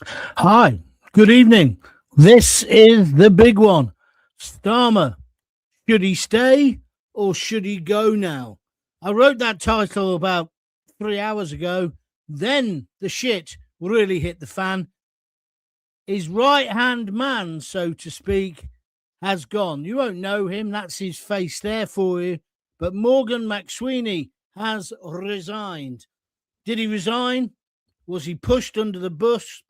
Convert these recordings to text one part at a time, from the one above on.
Hi, good evening. This is the big one. Starmer, should he stay or should he go now? I wrote that title about 3 hours ago. Then the shit really hit the fan. His right hand man, so to speak, has gone. You won't know him. That's his face there for you. But Morgan McSweeney has resigned. Did he resign? Was he pushed under the bus?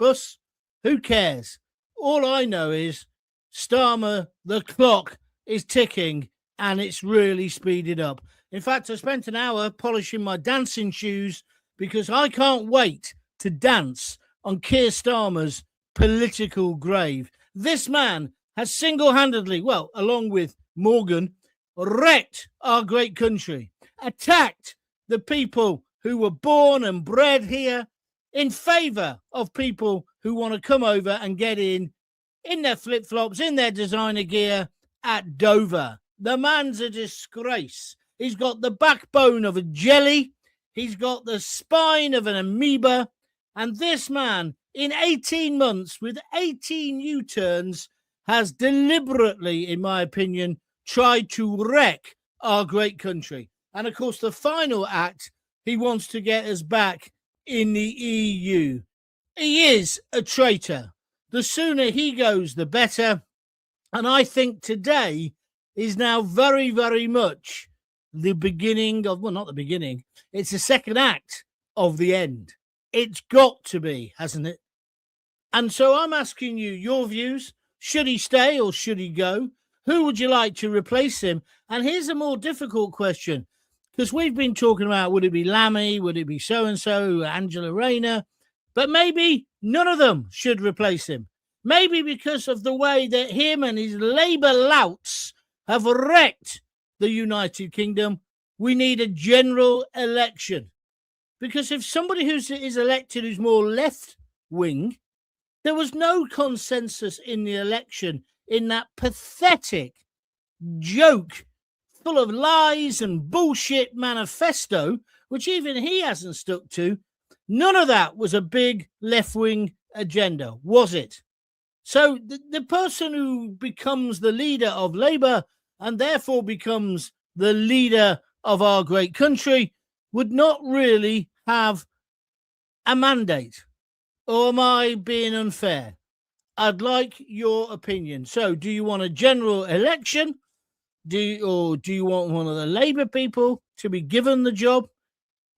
Who cares? All I know is, Starmer, the clock is ticking and it's really speeded up. In fact, I spent an hour polishing my dancing shoes because I can't wait to dance on Keir Starmer's political grave. This man has single-handedly, well, along with Morgan, wrecked our great country, attacked the people who were born and bred here, in favour of people who want to come over and get in their flip-flops, in their designer gear at Dover. The man's a disgrace. He's got the backbone of a jelly. He's got the spine of an amoeba. And this man, in 18 months, with 18 U-turns, has deliberately, in my opinion, tried to wreck our great country. And, of course, the final act, he wants to get us back in the EU. He is a traitor. The sooner he goes, the better. And I think today is now very, very much the beginning of, well, not the beginning, it's the second act of the end. It's got to be, hasn't it? And so I'm asking you your views. Should he stay or should he go? Who would you like to replace him? And here's a more difficult question, because we've been talking about, would it be Lammy? Would it be so-and-so, Angela Rayner? But maybe none of them should replace him. Maybe because of the way that him and his Labour louts have wrecked the United Kingdom, we need a general election. Because if somebody is elected who's more left-wing, there was no consensus in the election in that pathetic joke full of lies and bullshit manifesto, which even he hasn't stuck to. None of that was a big left-wing agenda, was it? So the person who becomes the leader of Labour and therefore becomes the leader of our great country would not really have a mandate. Or am I being unfair? I'd like your opinion. So do you want a general election? Do you want one of the Labour people to be given the job?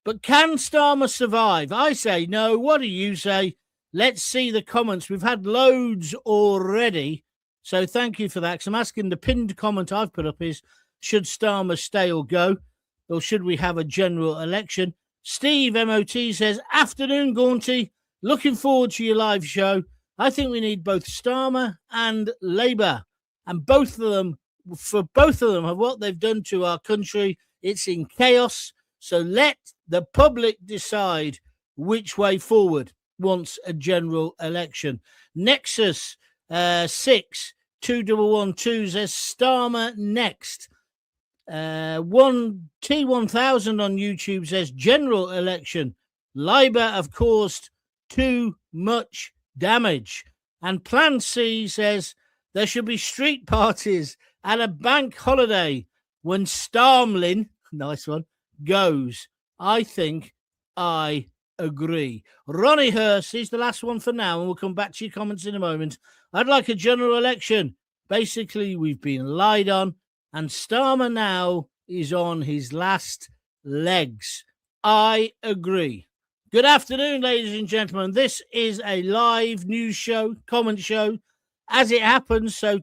But can Starmer survive? I say no. What do you say? Let's see the comments. We've had loads already. So thank you for that. Because I'm asking, the pinned comment I've put up is, should Starmer stay or go? Or should we have a general election? Steve MOT says, afternoon, Gaunty. Looking forward to your live show. I think we need both Starmer and Labour. And both of them of what they've done to our country, it's in chaos. So let the public decide which way forward once a general election. Nexus 62112 says Starmer next. One T1000 on YouTube says general election. Labour have caused too much damage. And Plan C says there should be street parties and a bank holiday when Starmlin, nice one, goes. I think I agree. Ronnie Hurst is the last one for now, and we'll come back to your comments in a moment. I'd like a general election. Basically, we've been lied on, and Starmer now is on his last legs. I agree. Good afternoon, ladies and gentlemen. This is a live news show, comment show, as it happens. So,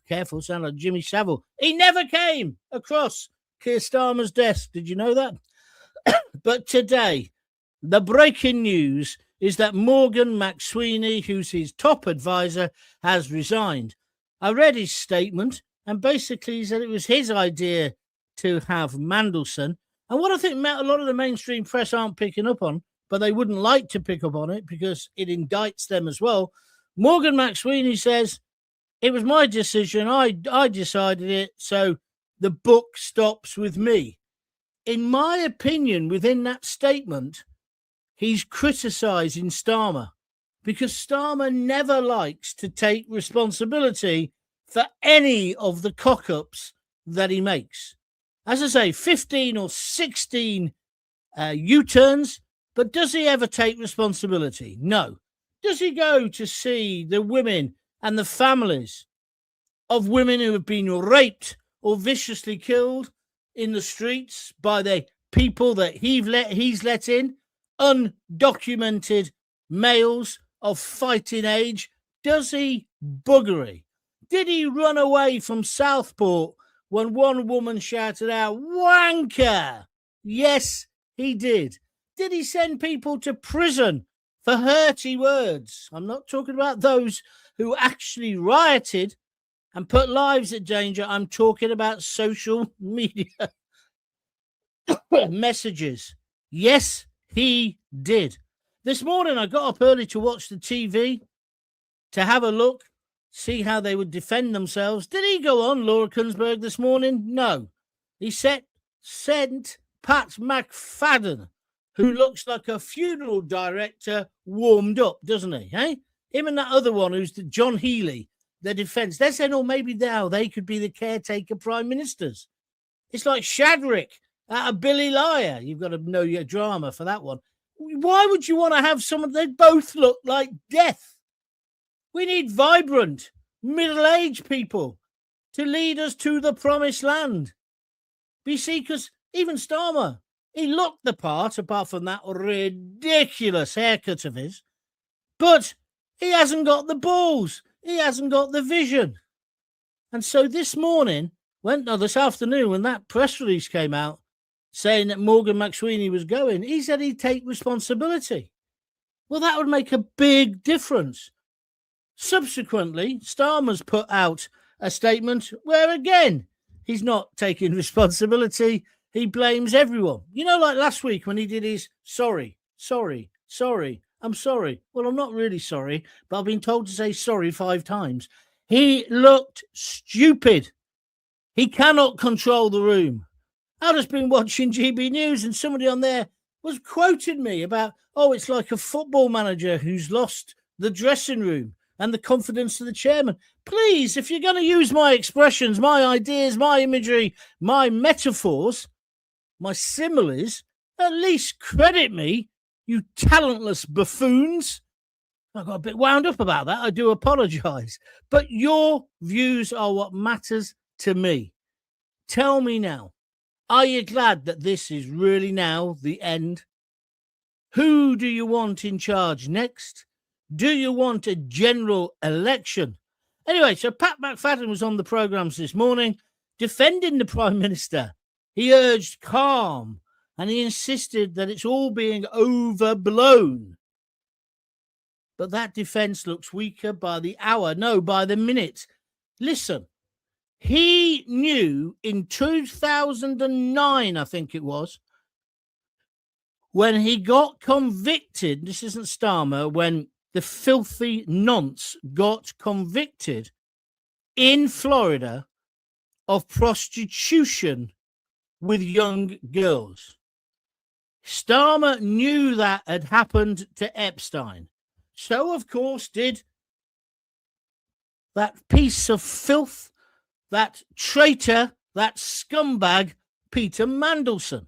careful, sound like Jimmy Savile. He never came across Keir Starmer's desk. Did you know that? But today, the breaking news is that Morgan McSweeney, who's his top advisor, has resigned. I read his statement, and basically he said it was his idea to have Mandelson. And what I think a lot of the mainstream press aren't picking up on, but they wouldn't like to pick up on it because it indicts them as well. Morgan McSweeney says, it was my decision. I decided it, so the book stops with me. In my opinion, within that statement, he's criticising Starmer because Starmer never likes to take responsibility for any of the cock-ups that he makes. As I say, 15 or 16 U-turns, but does he ever take responsibility? No. Does he go to see the women and the families of women who have been raped or viciously killed in the streets by the people that he's let in, undocumented males of fighting age? Does he buggery? Did he run away from Southport when one woman shouted out, "Wanker"? Yes, he did. Did he send people to prison for hurty words? I'm not talking about those who actually rioted and put lives at danger. I'm talking about social media messages. Yes, he did. This morning, I got up early to watch the TV, to have a look, see how they would defend themselves. Did he go on Laura Kunsberg this morning? No. He sent Pat McFadden, who looks like a funeral director, warmed up, doesn't he? Hey, him and that other one who's the John Healey, the defence. They're saying, oh, maybe now they could be the caretaker prime ministers. It's like Shadrach out of Billy Liar. You've got to know your drama for that one. Why would you want to have someone? They both look like death. We need vibrant, middle-aged people to lead us to the promised land. You see, because even Starmer, he looked the part, apart from that ridiculous haircut of his, but he hasn't got the balls. He hasn't got the vision. And so this afternoon, when that press release came out saying that Morgan McSWEENey was going, he said he'd take responsibility. Well, that would make a big difference. Subsequently, Starmer's put out a statement where, again, he's not taking responsibility. He blames everyone. You know, like last week when he did his sorry, I'm sorry. Well, I'm not really sorry, but I've been told to say sorry 5 times. He looked stupid. He cannot control the room. I've just been watching GB News and somebody on there was quoting me about, it's like a football manager who's lost the dressing room and the confidence of the chairman. Please, if you're going to use my expressions, my ideas, my imagery, my metaphors, my similes, at least credit me, you talentless buffoons. I got a bit wound up about that. I do apologise. But your views are what matters to me. Tell me now, are you glad that this is really now the end? Who do you want in charge next? Do you want a general election? Anyway, so Pat McFadden was on the programmes this morning defending the Prime Minister. He urged calm and he insisted that it's all being overblown. But that defence looks weaker by the hour, no, by the minute. Listen, he knew in 2009, I think it was, when he got convicted, this isn't Starmer, when the filthy nonce got convicted in Florida of prostitution with young girls. Starmer knew that had happened to Epstein. So, of course, did that piece of filth, that traitor, that scumbag, Peter Mandelson.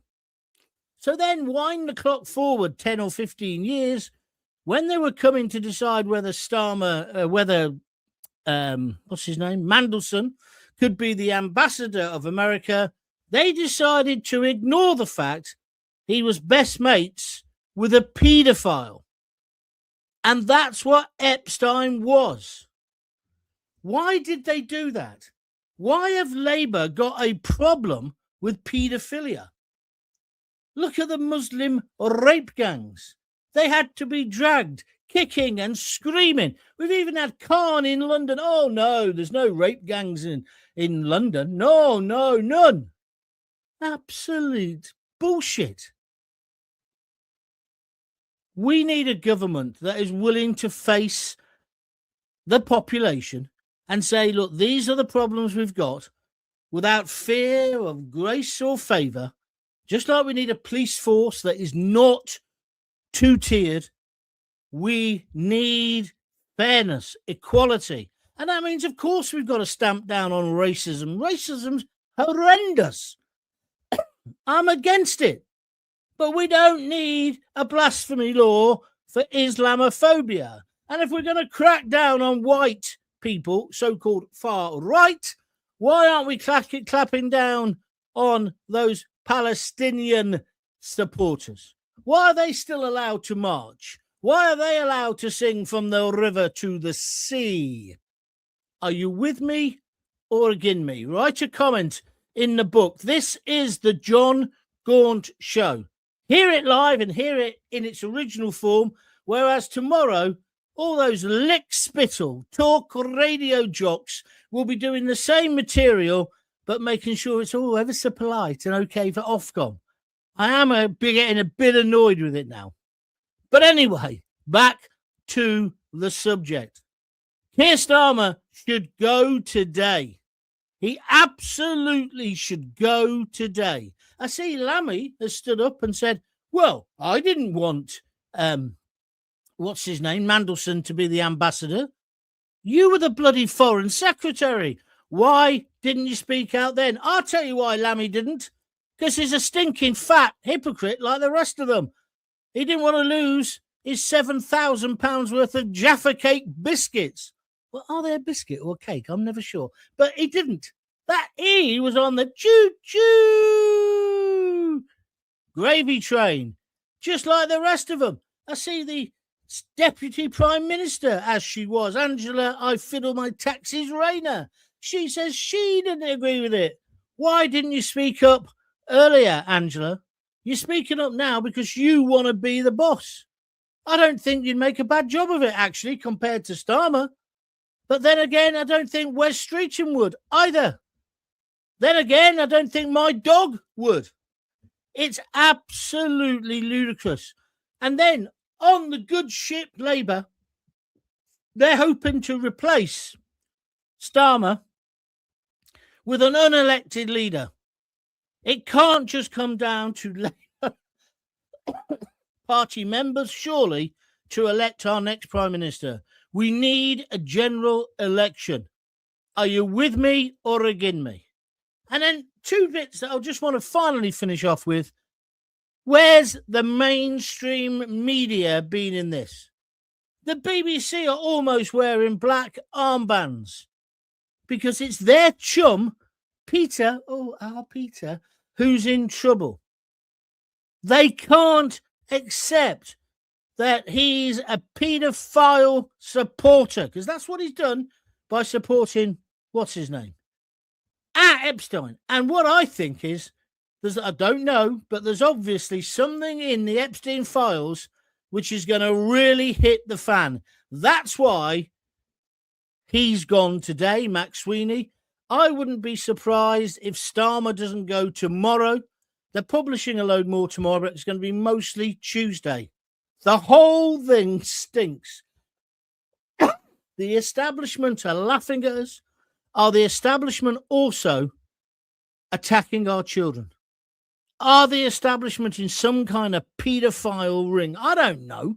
So then wind the clock forward 10 or 15 years, when they were coming to decide whether Mandelson could be the ambassador of America, they decided to ignore the fact he was best mates with a paedophile. And that's what Epstein was. Why did they do that? Why have Labour got a problem with paedophilia? Look at the Muslim rape gangs. They had to be dragged, kicking and screaming. We've even had Khan in London. Oh, no, there's no rape gangs in London. No, none. Absolute bullshit. We need a government that is willing to face the population and say, look, these are the problems we've got, without fear of grace or favour, just like we need a police force that is not two-tiered, We need fairness, equality. And that means, of course, we've got to stamp down on racism. Racism's horrendous. I'm against it. But we don't need a blasphemy law for Islamophobia. And if we're going to crack down on white people, so-called far right, why aren't we clapping down on those Palestinian supporters? Why are they still allowed to march? Why are they allowed to sing from the river to the sea? Are you with me or against me? Write a comment in the book. This is the John Gaunt Show. Hear it live and hear it in its original form, whereas tomorrow, all those lick-spittle talk radio jocks will be doing the same material, but making sure it's all ever so polite and okay for Ofcom. I am getting a bit annoyed with it now. But anyway, back to the subject. Keir Starmer should go today. He absolutely should go today. I see Lammy has stood up and said, well, I didn't want, what's his name, Mandelson to be the ambassador. You were the bloody foreign secretary. Why didn't you speak out then? I'll tell you why Lammy didn't. Because he's a stinking fat hypocrite like the rest of them. He didn't want to lose his £7,000 worth of Jaffa Cake biscuits. Well, are they a biscuit or a cake? I'm never sure. But he didn't. That he was on the choo-choo gravy train, just like the rest of them. I see the Deputy Prime Minister, as she was, Angela, I fiddle my taxes, Rayner. She says she didn't agree with it. Why didn't you speak up earlier, Angela? You're speaking up now because you want to be the boss. I don't think you'd make a bad job of it, actually, compared to Starmer. But then again, I don't think Wes Streeton would either. Then again, I don't think my dog would. It's absolutely ludicrous. And then on the good ship Labour, they're hoping to replace Starmer with an unelected leader. It can't just come down to Labour Party members, surely, to elect our next Prime Minister. We need a general election. Are you with me or against me? And then two bits that I just want to finally finish off with. Where's the mainstream media been in this? The BBC are almost wearing black armbands because it's their chum, Peter, our Peter, who's in trouble. They can't accept that he's a paedophile supporter, because that's what he's done by supporting, what's his name? Epstein. And what I think is, I don't know, but there's obviously something in the Epstein files which is going to really hit the fan. That's why he's gone today, McSWEENey. I wouldn't be surprised if Starmer doesn't go tomorrow. They're publishing a load more tomorrow, but it's going to be mostly Tuesday. The whole thing stinks. The establishment are laughing at us. Are the establishment also attacking our children? Are the establishment in some kind of paedophile ring? I don't know.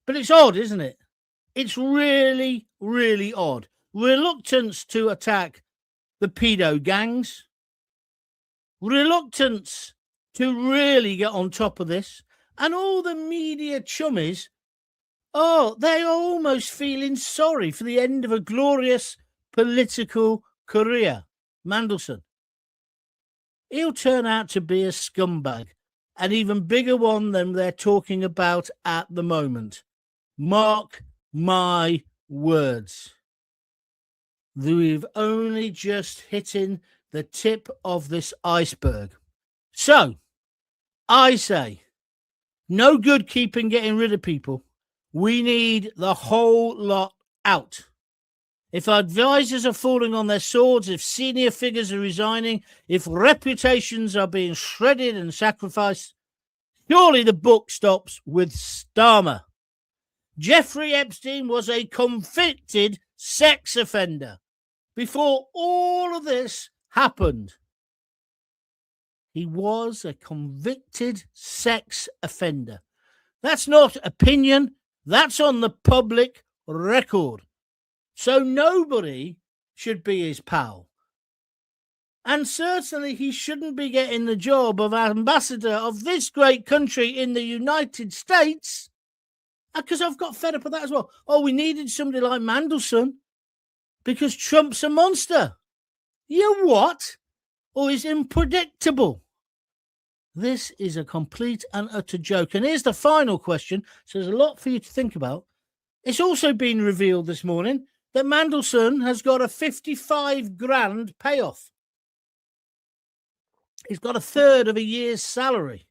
But it's odd, isn't it? It's really, really odd. Reluctance to attack the pedo gangs. Reluctance to really get on top of this. And all the media chummies, they are almost feeling sorry for the end of a glorious political career. Mandelson. He'll turn out to be a scumbag, an even bigger one than they're talking about at the moment. Mark my words. We've only just hitting the tip of this iceberg. So, I say, no good keeping getting rid of people. We need the whole lot out. If advisors are falling on their swords, if senior figures are resigning, if reputations are being shredded and sacrificed, surely the book stops with Starmer. Jeffrey Epstein was a convicted sex offender before all of this happened. He was a convicted sex offender. That's not opinion. That's on the public record. So nobody should be his pal. And certainly he shouldn't be getting the job of ambassador of this great country in the United States, because I've got fed up with that as well. Oh, we needed somebody like Mandelson because Trump's a monster. You what? Or he's unpredictable. This is a complete and utter joke. And here's the final question. So there's a lot for you to think about. It's also been revealed this morning that Mandelson has got a 55 grand payoff. He's got a third of a year's salary.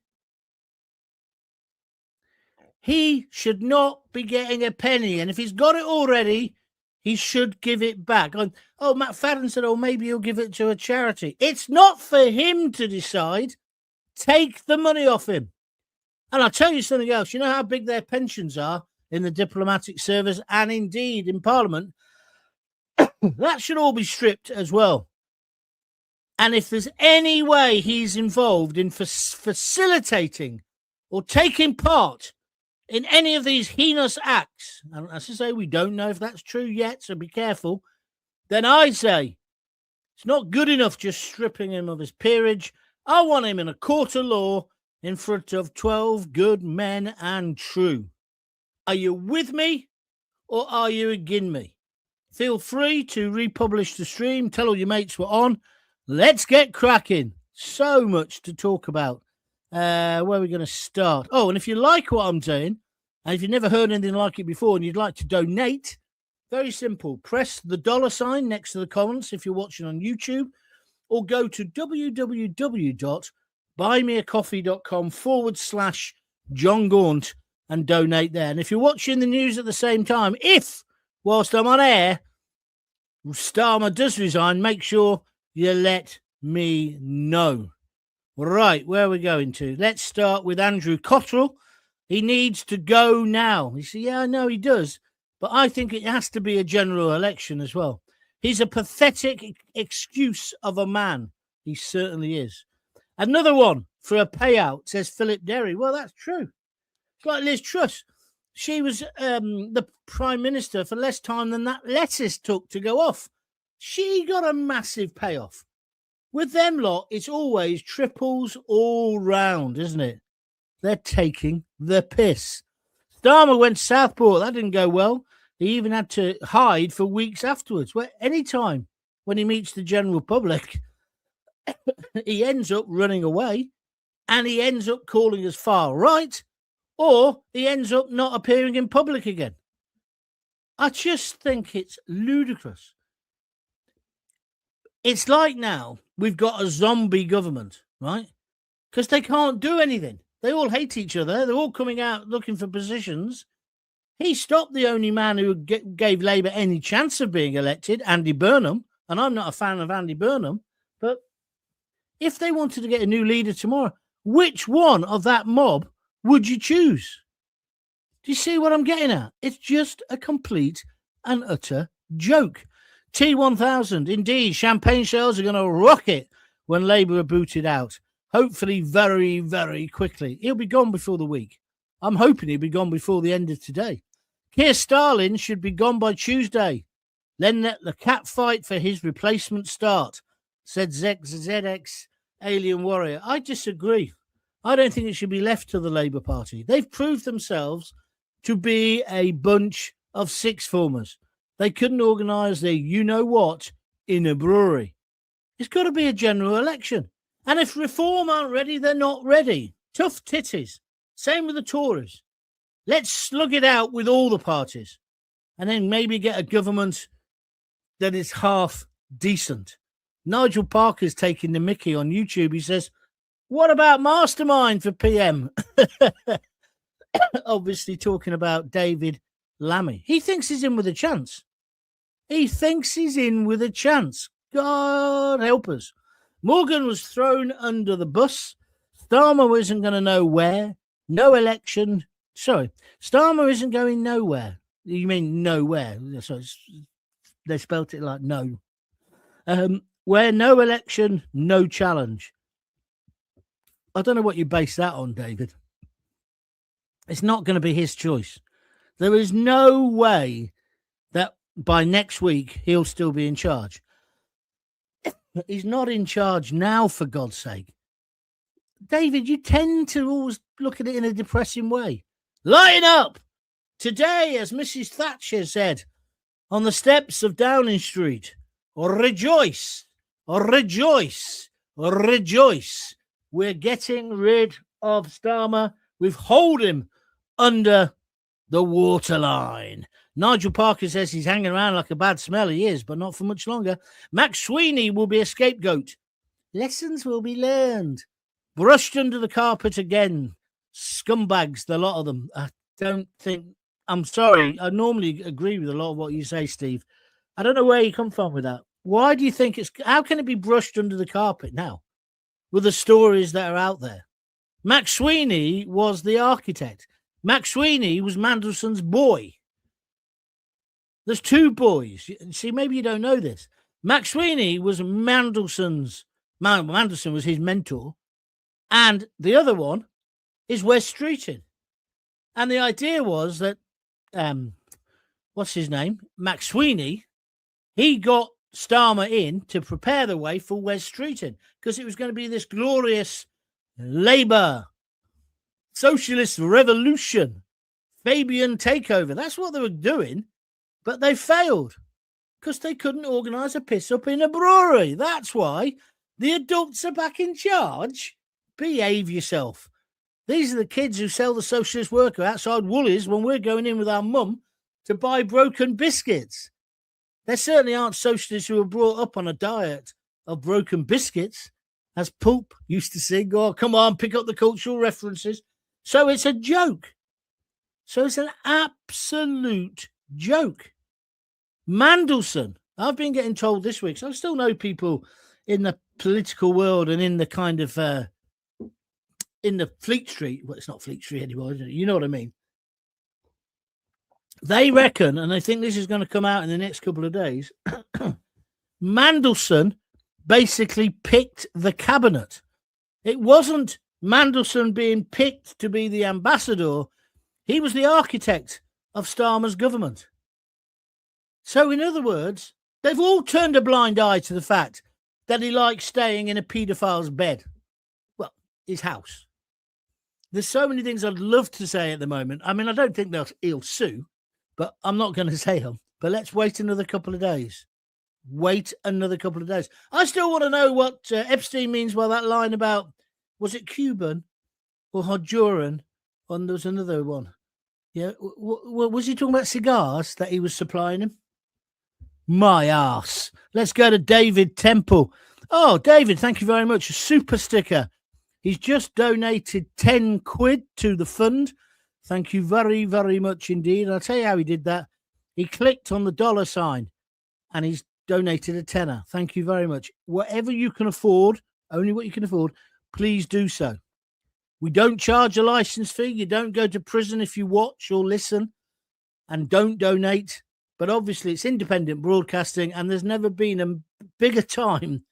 He should not be getting a penny. And if he's got it already, he should give it back. Oh, McFadden said, oh, maybe he'll give it to a charity. It's not for him to decide. Take the money off him. And I'll tell you something else. You know how big their pensions are in the diplomatic service and indeed in Parliament? That should all be stripped as well. And if there's any way he's involved in facilitating or taking part in any of these heinous acts, and as I say, we don't know if that's true yet, so be careful, then I say it's not good enough just stripping him of his peerage. I want him in a court of law in front of 12 good men and true. Are you with me or are you against me? Feel free to republish the stream. Tell all your mates we're on. Let's get cracking. So much to talk about. Where are we going to start? Oh, and if you like what I'm saying, and if you've never heard anything like it before and you'd like to donate, very simple. Press the $ next to the comments if you're watching on YouTube, or go to www.buymeacoffee.com/John Gaunt and donate there. And if you're watching the news at the same time, if, whilst I'm on air, Starmer does resign, make sure you let me know. Right, where are we going to? Let's start with Andrew Cottrell. He needs to go now. You see, yeah, I know he does, but I think it has to be a general election as well. He's a pathetic excuse of a man. He certainly is. Another one for a payout, says Philip Derry. Well, that's true. It's like Liz Truss. She was the Prime Minister for less time than that lettuce took to go off. She got a massive payoff. With them lot, it's always triples all round, isn't it? They're taking the piss. Starmer went Southport. That didn't go well. He even had to hide for weeks afterwards. Where any time when he meets the general public, he ends up running away and he ends up calling us far right, or he ends up not appearing in public again. I just think it's ludicrous. It's like now we've got a zombie government, right? Because they can't do anything. They all hate each other. They're all coming out looking for positions. He stopped the only man who gave Labour any chance of being elected, Andy Burnham. And I'm not a fan of Andy Burnham. But if they wanted to get a new leader tomorrow, which one of that mob would you choose? Do you see what I'm getting at? It's just a complete and utter joke. T1000, indeed, champagne shells are going to rocket when Labour are booted out. Hopefully very, very quickly. He'll be gone before the week. I'm hoping he'll be gone before the end of today. Keir Starmer should be gone by Tuesday. Then let the cat fight for his replacement start, said ZX Alien Warrior. I disagree. I don't think it should be left to the Labour Party. They've proved themselves to be a bunch of six-formers. They couldn't organise their you-know-what in a brewery. It's got to be a general election. And if Reform aren't ready, they're not ready. Tough titties. Same with the Tories. Let's slug it out with all the parties and then maybe get a government that is half decent. Nigel Parker's taking the mickey on YouTube. He says, what about Mastermind for PM? Obviously talking about David Lammy. He thinks he's in with a chance. He thinks he's in with a chance. God help us. Morgan was thrown under the bus. Starmer isn't going to know where. No election. Sorry, Starmer isn't going nowhere. You mean nowhere? So they spelt it like no. Where no election, no challenge. I don't know what you base that on, David. It's not going to be his choice. There is no way that by next week he'll still be in charge. He's not in charge now, for God's sake. David, you tend to always look at it in a depressing way. Lighten up! Today, as Mrs. Thatcher said on the steps of Downing Street, rejoice, rejoice, rejoice. We're getting rid of Starmer. We've hauled him under the waterline. Nigel Parker says he's hanging around like a bad smell. He is, but not for much longer. McSWEENey will be a scapegoat. Lessons will be learned. Brushed under the carpet again. Scumbags, the lot of them. I don't think... I'm sorry. I normally agree with a lot of what you say, Steve. I don't know where you come from with that. Why do you think it's... How can it be brushed under the carpet now with the stories that are out there? McSWEENey was the architect. McSWEENey was Mandelson's boy. There's two boys. See, maybe you don't know this. McSWEENey was Mandelson's... Mandelson was his mentor. And the other one is West Streeting. And the idea was that, what's his name? McSWEENey, he got Starmer in to prepare the way for West Streeting because it was going to be this glorious Labour socialist revolution, Fabian takeover. That's what they were doing, but they failed because they couldn't organise a piss-up in a brewery. That's why the adults are back in charge. Behave yourself. These are the kids who sell the socialist worker outside Woolies when we're going in with our mum to buy broken biscuits. There certainly aren't socialists who are brought up on a diet of broken biscuits, as Pulp used to sing. Oh, come on, pick up the cultural references. So it's a joke. So it's an absolute joke. Mandelson, I've been getting told this week, so I still know people in the political world and in the kind of... in the Fleet Street, well, it's not Fleet Street anymore, is it? You know what I mean? They reckon, and I think this is going to come out in the next couple of days, Mandelson basically picked the cabinet. It wasn't Mandelson being picked to be the ambassador. He was the architect of Starmer's government. So, in other words, they've all turned a blind eye to the fact that he likes staying in a paedophile's bed. Well, his house. There's so many things I'd love to say at the moment. I mean, I don't think he'll sue, but I'm not going to say them. But let's wait another couple of days. Wait another couple of days. I still want to know what Epstein means by that line about, was it Cuban or Honduran? And there was another one. Yeah, was he talking about cigars that he was supplying him? My arse. Let's go to David Temple. Oh, David, thank you very much. A super sticker. He's just donated 10 quid to the fund. Thank you very, very much indeed. I'll tell you how he did that. He clicked on the dollar sign and he's donated a tenner. Thank you very much. Whatever you can afford, only what you can afford, please do so. We don't charge a license fee. You don't go to prison if you watch or listen, and don't donate. But obviously it's independent broadcasting, and there's never been a bigger time,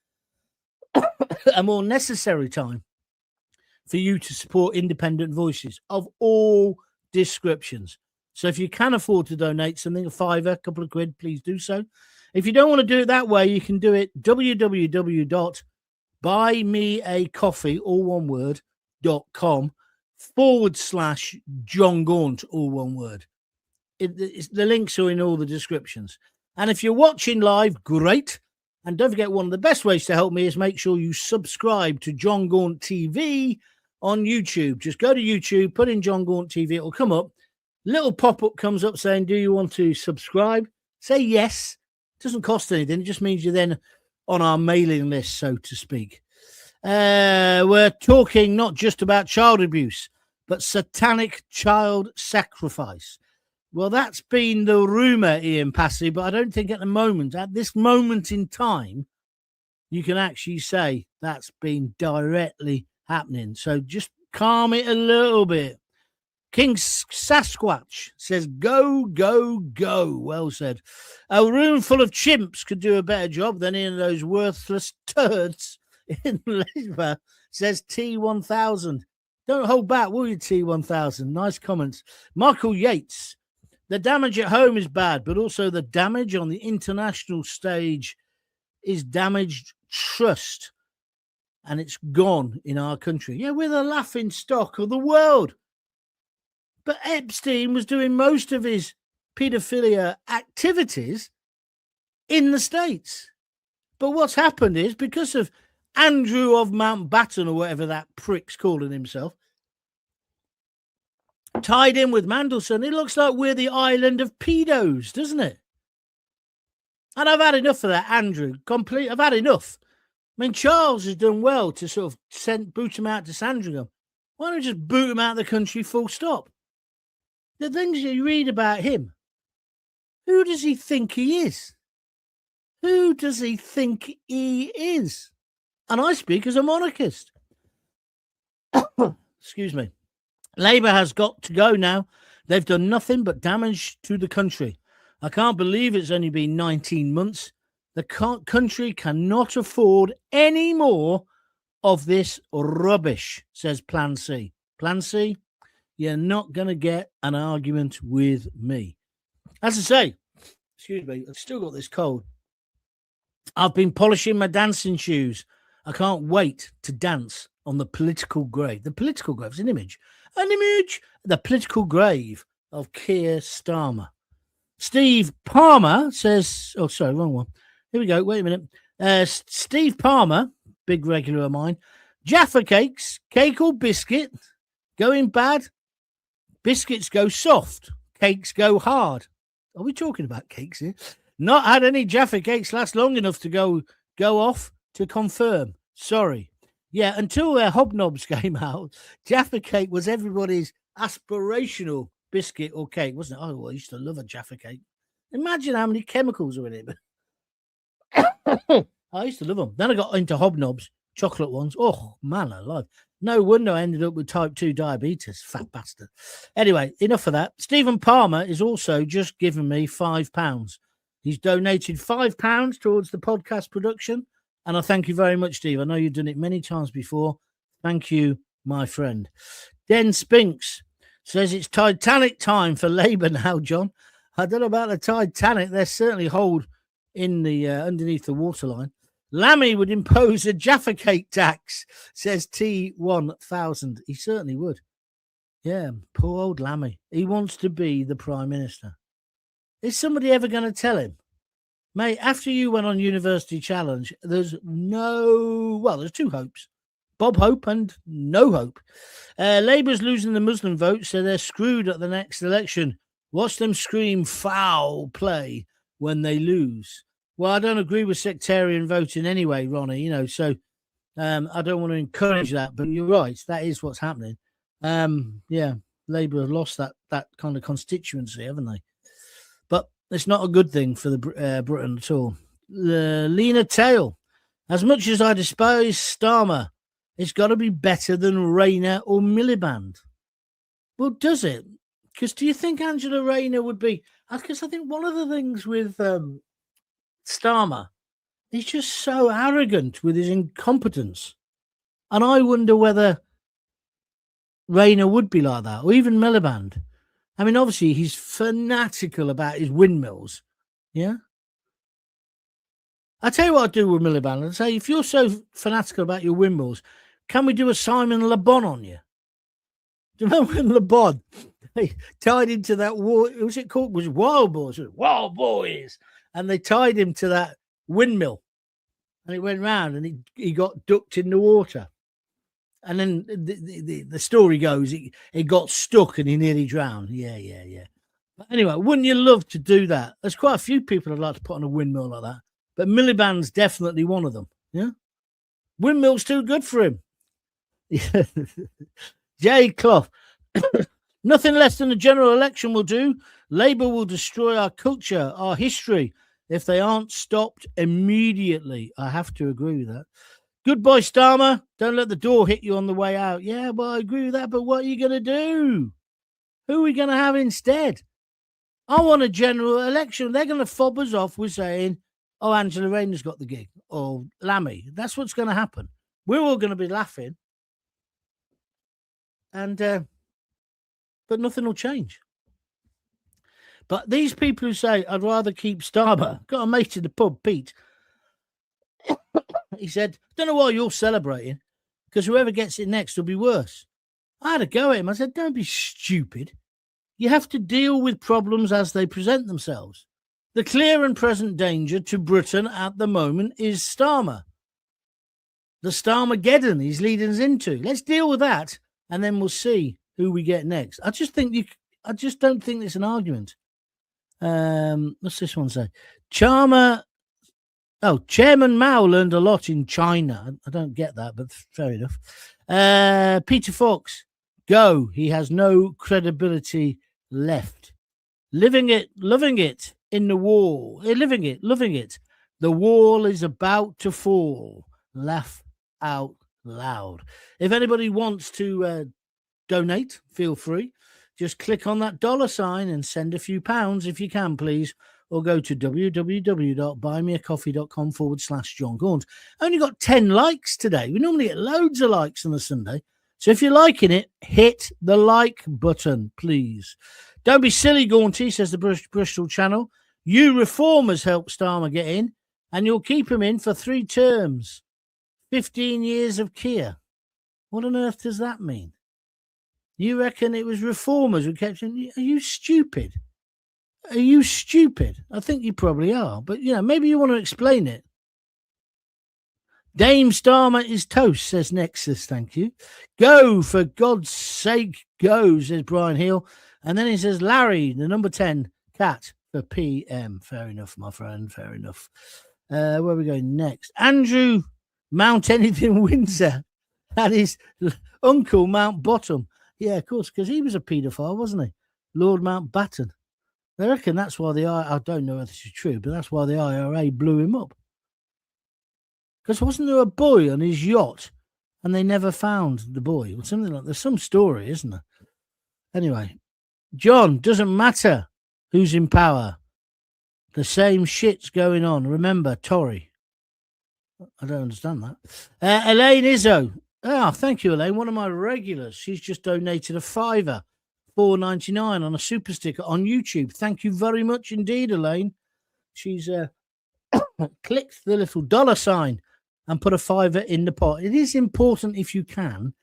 a more necessary time for you to support independent voices of all descriptions. So if you can afford to donate something, a fiver, a couple of quid, please do so. If you don't want to do it that way, you can do it www.buymeacoffee, all one word, .com/John Gaunt, all one word. The links are in all the descriptions. And if you're watching live, great. And don't forget, one of the best ways to help me is make sure you subscribe to John Gaunt TV on YouTube. Just go to YouTube, put in John Gaunt TV, it'll come up. Little pop-up comes up saying, do you want to subscribe? Say yes. It doesn't cost anything. It just means you're then on our mailing list, so to speak. We're talking not just about child abuse, but satanic child sacrifice. Well, that's been the rumour, Ian Passy, but I don't think at this moment in time, you can actually say that's been directly happening. So just calm it a little bit. King Sasquatch says, go, go, go. Well said. A room full of chimps could do a better job than any of those worthless turds in Labour, says T1000. Don't hold back, will you, T1000? Nice comments. Michael Yates. The damage at home is bad, but also the damage on the international stage is damaged trust. And it's gone in our country. Yeah, we're the laughing stock of the world. But Epstein was doing most of his paedophilia activities in the States. But what's happened is, because of Andrew of Mountbatten, or whatever that prick's calling himself, tied in with Mandelson, it looks like we're the island of pedos, doesn't it? And I've had enough of that, Andrew. I've had enough. I mean, Charles has done well to sort of boot him out to Sandringham. Why don't you just boot him out of the country full stop? The things you read about him, who does he think he is? Who does he think he is? And I speak as a monarchist. Excuse me. Labour has got to go now. They've done nothing but damage to the country. I can't believe it's only been 19 months. The country cannot afford any more of this rubbish, says Plan C. Plan C, you're not going to get an argument with me. As I say, excuse me, I've still got this cold. I've been polishing my dancing shoes. I can't wait to dance on the political grave. The political grave is an image. The political grave of Keir Starmer. Steve Palmer says, oh, sorry, wrong one. Here we go. Wait a minute. Steve Palmer, big regular of mine. Jaffa cakes, cake or biscuit, going bad. Biscuits go soft. Cakes go hard. Are we talking about cakes here? Not had any Jaffa cakes last long enough to go off to confirm. Sorry. Yeah, until their hobnobs came out, Jaffa cake was everybody's aspirational biscuit or cake, wasn't it? Oh, I used to love a Jaffa cake. Imagine how many chemicals were in it. I used to love them. Then I got into hobnobs, chocolate ones. Oh, man alive. No wonder I ended up with type 2 diabetes, fat bastard. Anyway, enough of that. Stephen Palmer is also just given me £5. He's donated £5 towards the podcast production. And I thank you very much, Steve. I know you've done it many times before. Thank you, my friend. Den Spinks says it's Titanic time for Labour now, John. I don't know about the Titanic. They're certainly hold in the underneath the waterline. Lammy would impose a Jaffa cake tax, says T1000. He certainly would. Yeah, poor old Lammy. He wants to be the Prime Minister. Is somebody ever going to tell him? Mate, after you went on University Challenge, there's two hopes. Bob Hope and no hope. Labour's losing the Muslim vote, so they're screwed at the next election. Watch them scream foul play when they lose. Well, I don't agree with sectarian voting anyway, Ronnie, so I don't want to encourage that, but you're right. That is what's happening. Yeah, Labour have lost that kind of constituency, haven't they? But it's not a good thing for the Britain at all. Lena Tail, as much as I despise Starmer, it's got to be better than Rayner or Miliband. Well, does it? Because do you think Angela Rayner would be... Because I think one of the things with Starmer, he's just so arrogant with his incompetence. And I wonder whether Rayner would be like that, or even Miliband. I mean, obviously, he's fanatical about his windmills. Yeah? I'll tell you what I'd do with Miliband. I'd say, if you're so fanatical about your windmills, can we do a Simon Le Bon on you? Do you remember when Le Bon, they tied into that war? What was it called? It was Wild Boys. Wild Boys. And they tied him to that windmill. And it went round and he got ducked in the water. And then the story goes, he got stuck and he nearly drowned. Yeah. But anyway, wouldn't you love to do that? There's quite a few people I'd like to put on a windmill like that. But Miliband's definitely one of them. Yeah? Windmill's too good for him. Jay Clough. Nothing less than a general election will do. Labour will destroy our culture, our history, if they aren't stopped immediately. I have to agree with that. Goodbye, Starmer. Don't let the door hit you on the way out. Yeah, well, I agree with that, but what are you going to do? Who are we going to have instead? I want a general election. They're going to fob us off with saying, oh, Angela Rayner's got the gig, or Lammy. That's what's going to happen. We're all going to be laughing. And, but nothing will change. But these people who say, I'd rather keep Starmer, got a mate in the pub, Pete. He said, don't know why you're celebrating, because whoever gets it next will be worse. I had a go at him. I said, don't be stupid. You have to deal with problems as they present themselves. The clear and present danger to Britain at the moment is Starmer. The Starmageddon he's leading us into. Let's deal with that, and then we'll see who we get next. I just don't think it's an argument. What's this one say? Chairman Mao learned a lot in China. I don't get that, but fair enough. Peter Fox, go. He has no credibility left. Living it, loving it in the wall. Living it, loving it. The wall is about to fall. Laugh out loud. If anybody wants to donate, feel free. Just click on that $ and send a few pounds if you can, please. Or go to www.buymeacoffee.com/John Gaunt. Only got 10 likes today. We normally get loads of likes on a Sunday. So if you're liking it, hit the like button, please. Don't be silly, Gaunty, says the Bristol Channel. You reformers helped Starmer get in, and you'll keep him in for 3 terms. 15 years of Keir. What on earth does that mean? You reckon it was reformers who kept him? Are you stupid? Are you stupid? I think you probably are. But, maybe you want to explain it. Dame Starmer is toast, says Nexus. Thank you. Go, for God's sake, go, says Brian Hill. And then he says, Larry, the number 10, cat for PM. Fair enough, my friend. Fair enough. Where are we going next? Andrew Mount Anything Windsor and his uncle Mount Bottom. Yeah, of course, because he was a paedophile, wasn't he? Lord Mountbatten. I reckon that's why I don't know if this is true, but that's why the IRA blew him up. Because wasn't there a boy on his yacht and they never found the boy or something like that? There's some story, isn't there? Anyway, John, doesn't matter who's in power. The same shit's going on. Remember, Tory. I don't understand that. Elaine Izzo. Oh, thank you, Elaine. One of my regulars. She's just donated a £5, $4.99 on a super sticker on YouTube. Thank you very much indeed, Elaine. She's clicked the little $ and put a £5 in the pot. It is important, if you can,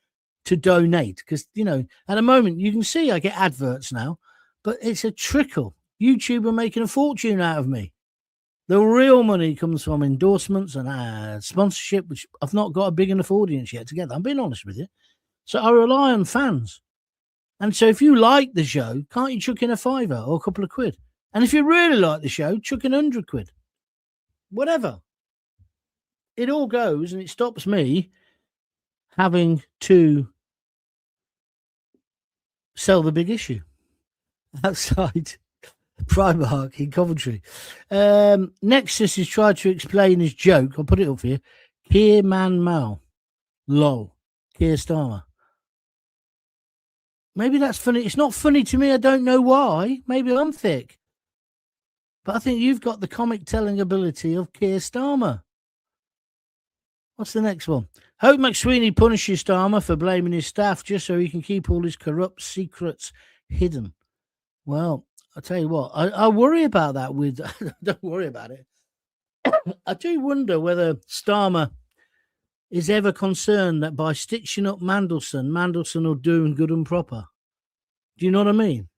to donate because, at the moment you can see I get adverts now, but it's a trickle. YouTube are making a fortune out of me. The real money comes from endorsements and sponsorship, which I've not got a big enough audience yet to get that. I'm being honest with you. So I rely on fans. And so if you like the show, can't you chuck in a £5 or a couple of quid? And if you really like the show, chuck in 100 quid. Whatever. It all goes and it stops me having to sell the big issue outside Primark in Coventry. Nexus has tried to explain his joke. I'll put it up for you. Keir Mao. Lol. Keir Starmer. Maybe that's funny. It's not funny to me. I don't know why. Maybe I'm thick. But I think you've got the comic telling ability of Keir Starmer. What's the next one? Hope McSWEENey punishes Starmer for blaming his staff just so he can keep all his corrupt secrets hidden. Well, I'll tell you what, I worry about that with... Don't worry about it. I do wonder whether Starmer is ever concerned that by stitching up Mandelson will do him good and proper. Do you know what I mean?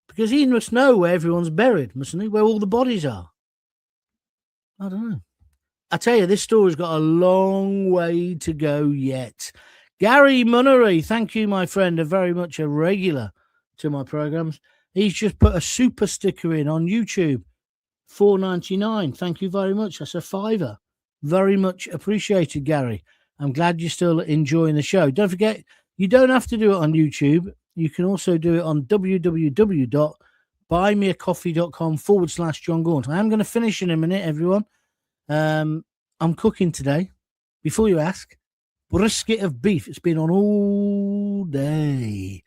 Because he must know where everyone's buried, mustn't he? Where all the bodies are. I don't know. I tell you, this story's got a long way to go yet. Gary Munnery, thank you, my friend, very much a regular to my programs. He's just put a super sticker in on YouTube, $4.99. Thank you very much. That's a £5. Very much appreciated, Gary. I'm glad you're still enjoying the show. Don't forget, you don't have to do it on YouTube. You can also do it on www.buymeacoffee.com/John Gaunt. I am going to finish in a minute, everyone. I'm cooking today, before you ask, brisket of beef. It's been on all day.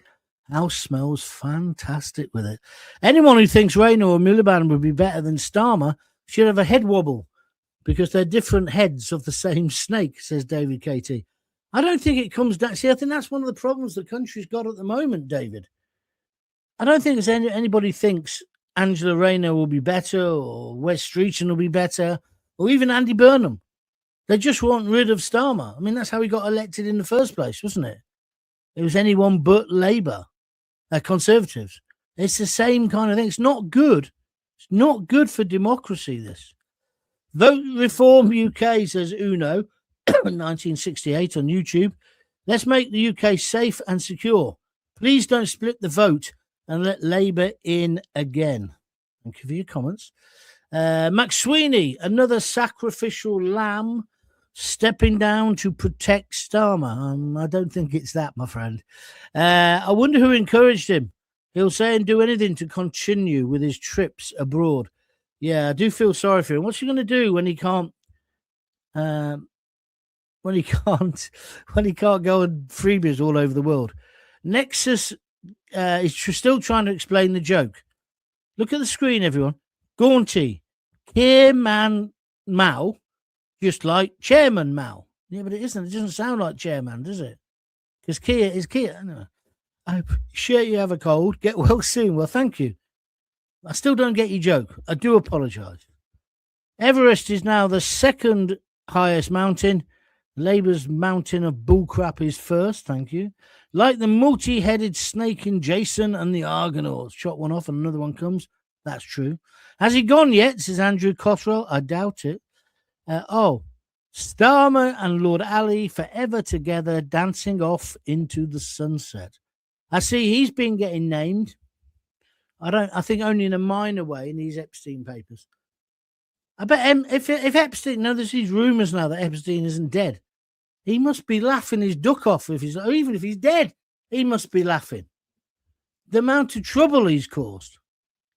House smells fantastic with it. Anyone who thinks Rayner or Miliband would be better than Starmer should have a head wobble because they're different heads of the same snake, says David KT. I don't think it comes down. See, I think that's one of the problems the country's got at the moment, David. I don't think anybody thinks Angela Rayner will be better, or Wes Streeton will be better, or even Andy Burnham. They just want rid of Starmer. I mean, that's how he got elected in the first place, wasn't it? It was anyone but Labour, Conservatives. It's the same kind of thing. It's not good. It's not good for democracy, this. Vote Reform UK, says Uno, 1968 on YouTube. Let's make the UK safe and secure. Please don't split the vote and let Labour in again. Thank you for your comments. McSWEENey, another sacrificial lamb stepping down to protect Starmer. I don't think it's that, my friend. I wonder who encouraged him. He'll say and do anything to continue with his trips abroad. Yeah, I do feel sorry for him. What's he going to do when he can't? When he can't go on freebies all over the world? Nexus is still trying to explain the joke. Look at the screen, everyone. Gaunty, Keir Mao, just like Chairman Mao. Yeah, but it isn't. It doesn't sound like Chairman, does it? Because Keir is Keir. Anyway, I'm sure you have a cold. Get well soon. Well, thank you. I still don't get your joke. I do apologise. Everest is now the second highest mountain. Labour's mountain of bullcrap is first. Thank you. Like the multi-headed snake in Jason and the Argonauts. Shot one off and another one comes. That's true. Has he gone yet? Says Andrew Cottrell. I doubt it. Starmer and Lord Ali forever together, dancing off into the sunset. I see he's been getting named. I think only in a minor way in these Epstein papers. I bet if Epstein, there's these rumours now that Epstein isn't dead. He must be laughing his duck off even if he's dead. He must be laughing. The amount of trouble he's caused.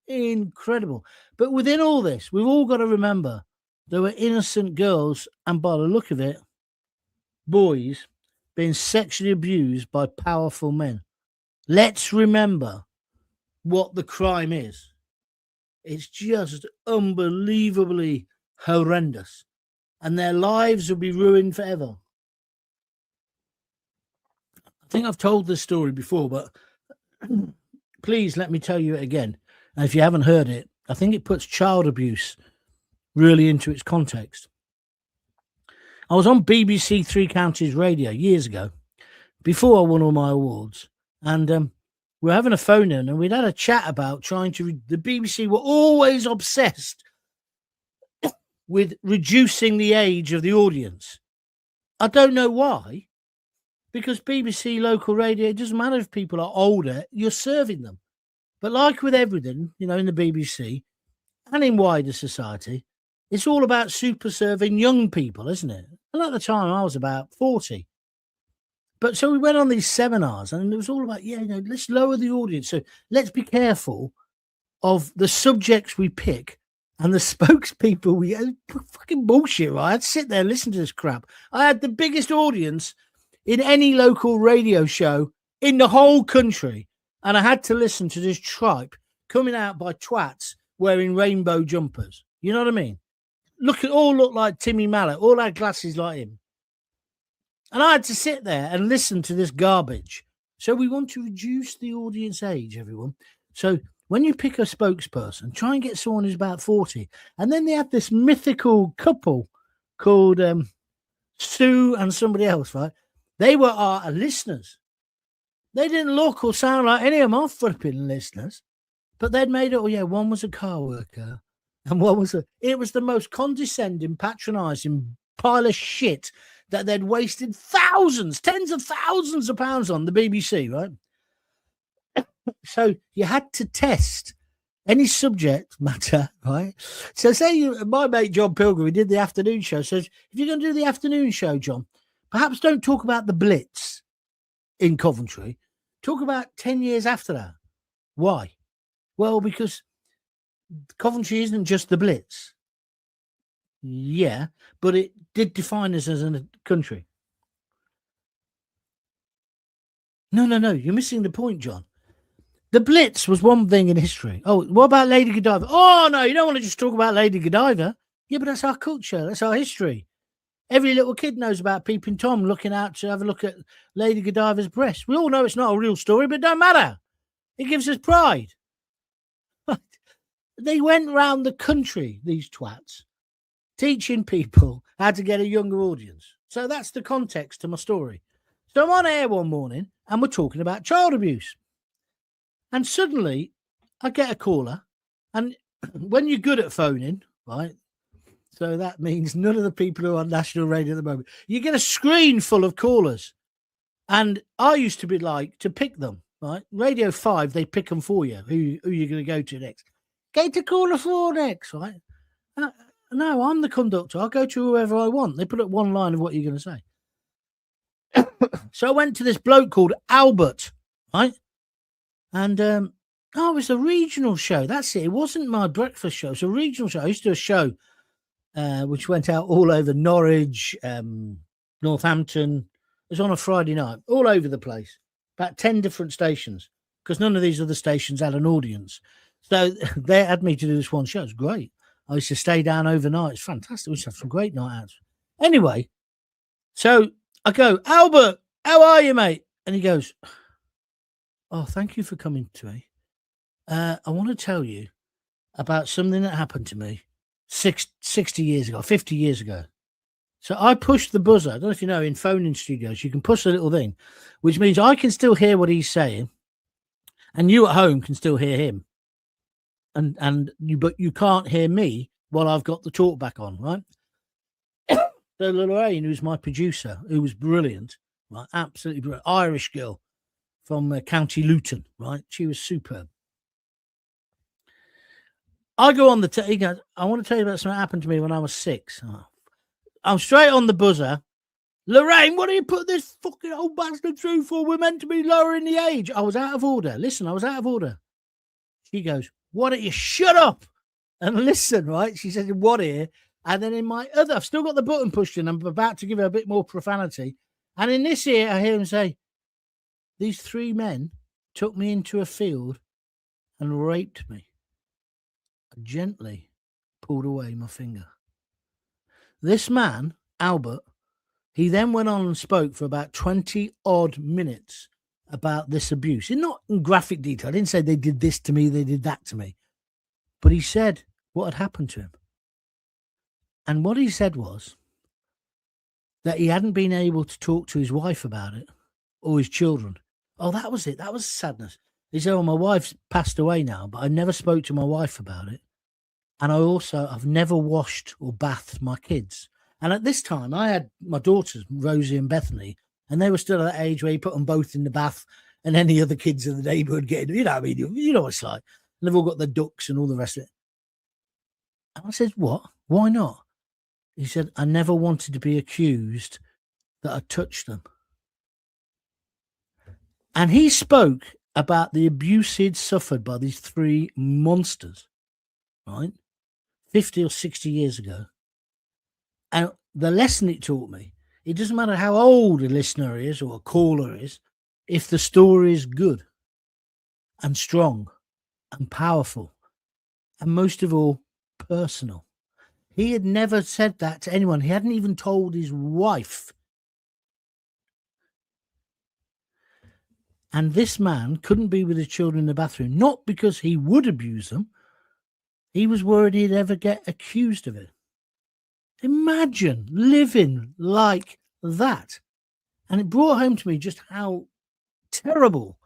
Incredible. But within all this, we've all got to remember there were innocent girls, and by the look of it, boys being sexually abused by powerful men. Let's remember what the crime is. It's just unbelievably horrendous. And their lives will be ruined forever. I think I've told this story before, but please let me tell you it again. And if you haven't heard it, I think it puts child abuse really into its context. I was on BBC Three Counties Radio years ago, before I won all my awards, and we were having a phone in, and we'd had a chat about trying to... The BBC were always obsessed with reducing the age of the audience. I don't know why, because BBC local radio, it doesn't matter if people are older, you're serving them. But like with everything, in the BBC and in wider society, it's all about super serving young people, isn't it? And at the time, I was about 40. But so we went on these seminars, and it was all about, let's lower the audience. So let's be careful of the subjects we pick and the spokespeople we... Fucking bullshit, right? I'd sit there and listen to this crap. I had the biggest audience in any local radio show in the whole country, and I had to listen to this tripe coming out by twats wearing rainbow jumpers. You know what I mean? All look like Timmy Mallet, all had glasses like him. And I had to sit there and listen to this garbage. So we want to reduce the audience age, everyone. So when you pick a spokesperson, try and get someone who's about 40. And then they have this mythical couple called Sue and somebody else, right? They were our listeners. They didn't look or sound like any of my flipping listeners. But they'd made it, one was a car worker. And one was it was the most condescending, patronising pile of shit that they'd wasted tens of thousands of pounds on, the BBC, right? So you had to test any subject matter, right? So say my mate John Pilgrim, who did the afternoon show, says, if you're going to do the afternoon show, John, perhaps don't talk about the Blitz in Coventry. Talk about 10 years after that. Why? Well, because Coventry isn't just the Blitz. Yeah, but it did define us as a country. No, you're missing the point, John. The Blitz was one thing in history. Oh, what about Lady Godiva? Oh, no, you don't want to just talk about Lady Godiva. Yeah, but that's our culture. That's our history. Every little kid knows about Peeping Tom looking out to have a look at Lady Godiva's breasts. We all know it's not a real story, but it don't matter. It gives us pride. They went round the country, these twats, teaching people how to get a younger audience. So that's the context to my story. So I'm on air one morning and we're talking about child abuse. And suddenly I get a caller. And when you're good at phoning, right? So that means none of the people who are on national radio at the moment, you get a screen full of callers. And I used to be like to pick them, right? Radio 5, they pick them for you. Who you're going to go to next? Go to caller 4 next, right? No, I'm the conductor. I'll go to whoever I want. They put up one line of what you're going to say. So I went to this bloke called Albert, right? And it was a regional show. That's it. It wasn't my breakfast show. It's a regional show. I used to do a show which went out all over Norwich, Northampton. It was on a Friday night, all over the place, about 10 different stations, because none of these other stations had an audience. So they had me to do this one show. It was great. I used to stay down overnight. It's fantastic. We used to have some great night outs. Anyway, so I go, Albert, how are you, mate? And he goes, oh, thank you for coming to me. I want to tell you about something that happened to me 60 years ago, 50 years ago. So I pushed the buzzer. I don't know if you know, in phone-in studios, you can push a little thing, which means I can still hear what he's saying, and you at home can still hear him. But you can't hear me while I've got the talk back on, right? So Lorraine, who's my producer, who was brilliant, right? Absolutely brilliant. Irish girl from County Luton, right? She was superb. I go on he goes, I want to tell you about something that happened to me when I was 6. I'm straight on the buzzer. Lorraine, what do you put this fucking old bastard through for? We're meant to be lowering the age. I was out of order. Listen, I was out of order. She goes, why don't you shut up and listen, right? She said, what ear? And then in my other, I've still got the button pushed in. I'm about to give her a bit more profanity. And in this ear, I hear him say, these 3 men took me into a field and raped me. I gently pulled away my finger. This man, Albert, he then went on and spoke for about 20 odd minutes about this abuse. Not in graphic detail. I didn't say they did this to me, they did that to me. But he said what had happened to him. And what he said was that he hadn't been able to talk to his wife about it or his children. Oh, that was it. That was sadness. He said, oh, my wife's passed away now, but I never spoke to my wife about it. And I've never washed or bathed my kids. And at this time, I had my daughters, Rosie and Bethany, and they were still at that age where you put them both in the bath and any other kids in the neighbourhood getting, you know what I mean? You know what it's like. And they've all got their ducks and all the rest of it. And I said, what? Why not? He said, I never wanted to be accused that I touched them. And he spoke about the abuse he'd suffered by these 3 monsters, right? 50 or 60 years ago. And the lesson it taught me, it doesn't matter how old a listener is or a caller is, if the story is good and strong and powerful and most of all, personal. He had never said that to anyone. He hadn't even told his wife. And this man couldn't be with his children in the bathroom, not because he would abuse them. He was worried he'd ever get accused of it. Imagine living like that. And it brought home to me just how terrible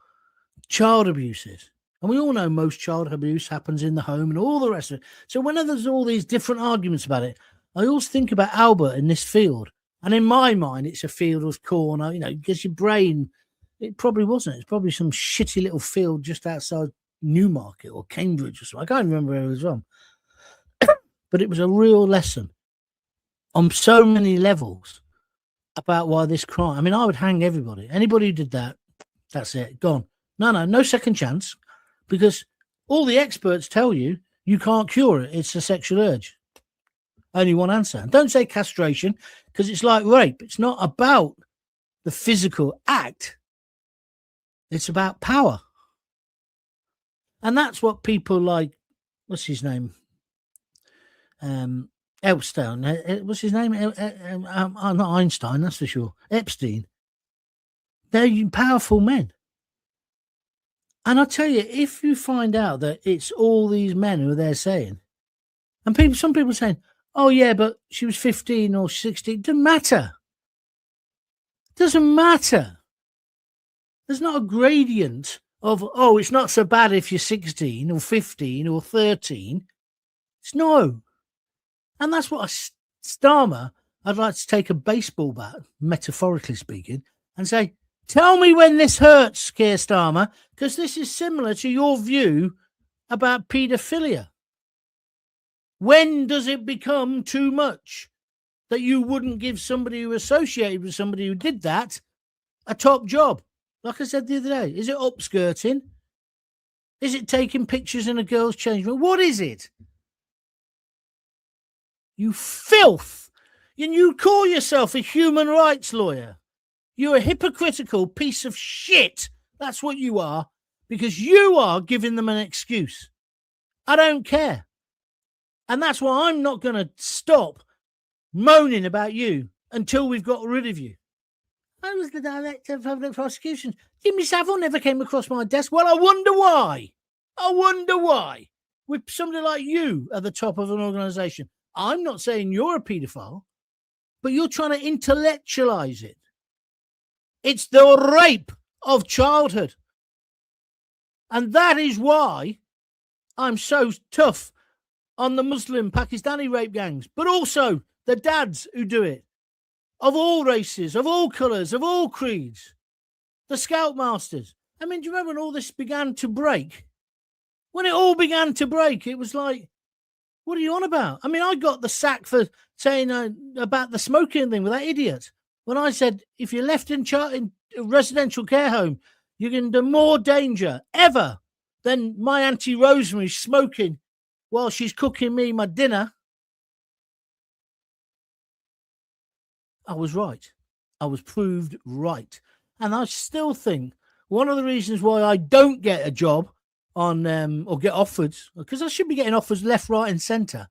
child abuse is. And we all know most child abuse happens in the home and all the rest of it. So whenever there's all these different arguments about it, I always think about Albert in this field. And in my mind, it's a field of corn, because your brain, it probably wasn't. It's probably some shitty little field just outside Newmarket or Cambridge or something. I can't remember where it was from. But it was a real lesson on so many levels about why this crime. I mean, I would hang everybody. Anybody who did that, that's it, gone. No second chance, because all the experts tell you you can't cure it. It's a sexual urge. Only one answer. And don't say castration, because it's like rape. It's not about the physical act. It's about power. And that's what people like, what's his name? Epstein. What's his name? Not Einstein, that's for sure. Epstein. They're powerful men. And I tell you, if you find out that it's all these men who are there saying, and some people saying, oh, yeah, but she was 15 or 16. It doesn't matter. Doesn't matter. There's not a gradient of, oh, it's not so bad if you're 16 or 15 or 13. It's no. And that's what Starmer, I'd like to take a baseball bat, metaphorically speaking, and say, tell me when this hurts, Keir Starmer, because this is similar to your view about paedophilia. When does it become too much that you wouldn't give somebody who associated with somebody who did that a top job? Like I said the other day, is it upskirting? Is it taking pictures in a girl's change room? What is it? You filth. And you call yourself a human rights lawyer. You're a hypocritical piece of shit. That's what you are, because you are giving them an excuse. I don't care. And that's why I'm not going to stop moaning about you until we've got rid of you. I was the director of public prosecution. Jimmy Savile never came across my desk. Well, I wonder why. I wonder why. With somebody like you at the top of an organisation. I'm not saying you're a paedophile, but you're trying to intellectualise it. It's the rape of childhood. And that is why I'm so tough on the Muslim Pakistani rape gangs, but also the dads who do it, of all races, of all colours, of all creeds, the Scoutmasters. I mean, do you remember when all this began to break? When it all began to break, it was like, what are you on about? I mean, I got the sack for saying about the smoking thing with that idiot. When I said, if you're left in a residential care home, you're in more danger ever than my Auntie Rosemary smoking while she's cooking me my dinner. I was right. I was proved right. And I still think one of the reasons why I don't get a job on or get offered, because I should be getting offers left, right and centre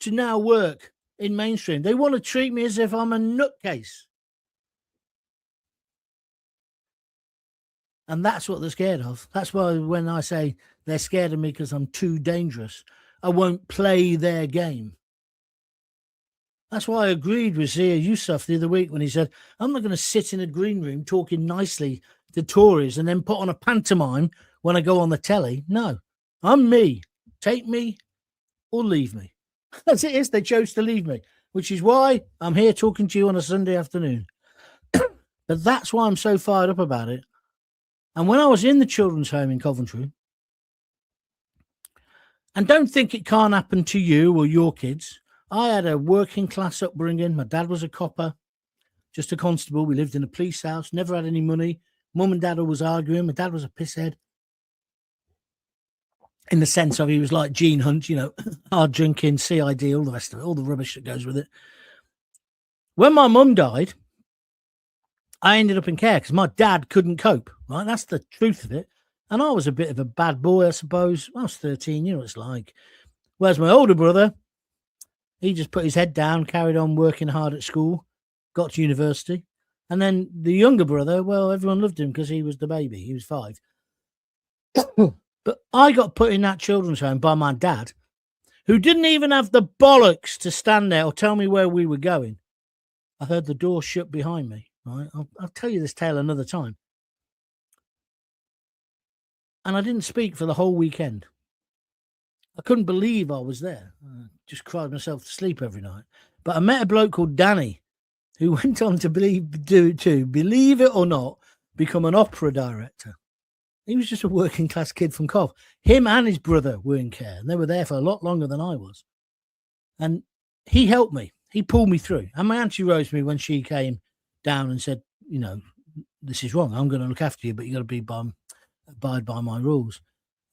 to now work in mainstream. They want to treat me as if I'm a nutcase. And that's what they're scared of. That's why when I say they're scared of me because I'm too dangerous, I won't play their game. That's why I agreed with Zia Yusuf the other week when he said, I'm not going to sit in a green room talking nicely to Tories and then put on a pantomime when I go on the telly. No, I'm me. Take me or leave me. As it is, they chose to leave me, which is why I'm here talking to you on a Sunday afternoon. But that's why I'm so fired up about it. And when I was in the children's home in Coventry, and don't think it can't happen to you or your kids, I had a working class upbringing. My dad was a copper, just a constable. We lived in a police house, never had any money. Mum and dad always arguing. My dad was a pisshead. In the sense of he was like Gene Hunt, you know, hard drinking, CID, all the rest of it, all the rubbish that goes with it. When my mum died, I ended up in care because my dad couldn't cope, right? That's the truth of it. And I was a bit of a bad boy, I suppose. I was 13, you know what it's like. Whereas my older brother, he just put his head down, carried on working hard at school, got to university. And then the younger brother, well, everyone loved him because he was the baby. He was 5. But I got put in that children's home by my dad, who didn't even have the bollocks to stand there or tell me where we were going. I heard the door shut behind me. Right? I'll tell you this tale another time. And I didn't speak for the whole weekend. I couldn't believe I was there. I just cried myself to sleep every night. But I met a bloke called Danny, who went on to believe it or not, become an opera director. He was just a working class kid from Cov. Him and his brother were in care, and they were there for a lot longer than I was. And he helped me. He pulled me through. And my auntie Rosemary, when she came down and said, you know, this is wrong. I'm going to look after you, but you got to abide by my rules.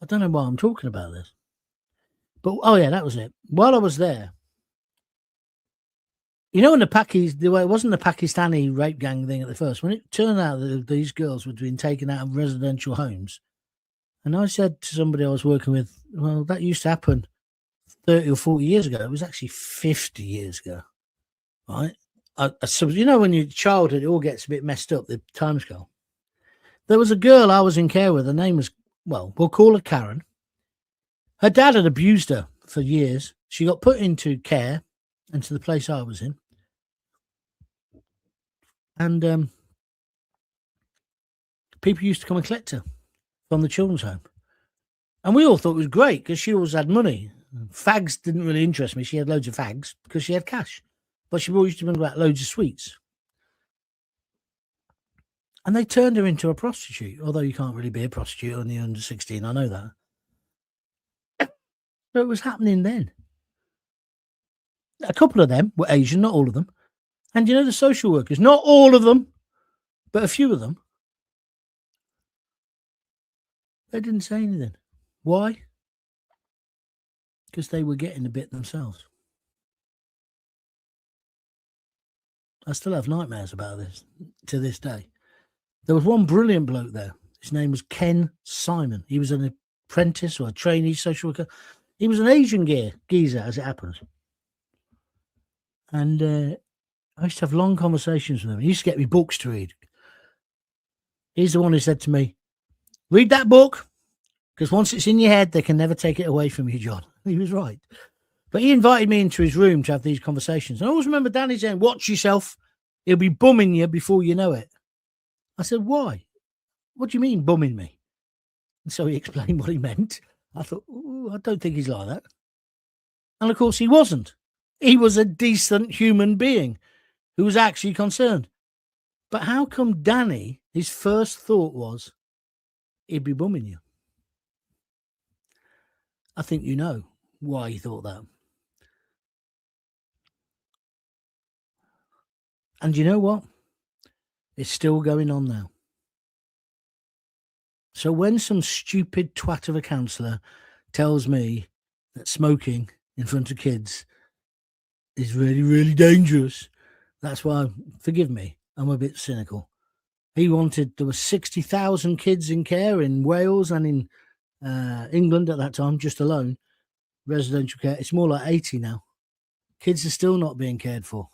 I don't know why I'm talking about this. But, oh, yeah, that was it. While I was there, you know, in it wasn't the Pakistani rape gang thing at the first, when it turned out that these girls were being taken out of residential homes. And I said to somebody I was working with, well, that used to happen 30 or 40 years ago. It was actually 50 years ago, right? So, you know, when you're childhood, it all gets a bit messed up, the timescale. There was a girl I was in care with. Her name was, well, we'll call her Karen. Her dad had abused her for years. She got put into care, into the place I was in. And people used to come and collect her from the children's home. And we all thought it was great because she always had money. Fags didn't really interest me. She had loads of fags because she had cash. But she always used to bring back loads of sweets. And they turned her into a prostitute, although you can't really be a prostitute when you're under 16. I know that. So it was happening then. A couple of them were Asian, not all of them. And you know, the social workers, not all of them, but a few of them, they didn't say anything. Why? Because they were getting a bit themselves. I still have nightmares about this to this day. There was one brilliant bloke there. His name was Ken Simon. He was an apprentice or a trainee social worker. He was an Asian geezer, as it happens. And I used to have long conversations with him. He used to get me books to read. He's the one who said to me, read that book, because once it's in your head, they can never take it away from you, John. He was right. But he invited me into his room to have these conversations. And I always remember Danny saying, watch yourself. He'll be bumming you before you know it. I said, why? What do you mean bumming me? And so he explained what he meant. I thought, I don't think he's like that. And of course he wasn't. He was a decent human being who was actually concerned. But how come Danny, his first thought was, he'd be bumming you? I think you know why he thought that. And you know what? It's still going on now. So when some stupid twat of a counsellor tells me that smoking in front of kids is really, really dangerous, that's why, forgive me, I'm a bit cynical. There were 60,000 kids in care in Wales and in England at that time, just alone, residential care. It's more like 80 now. Kids are still not being cared for.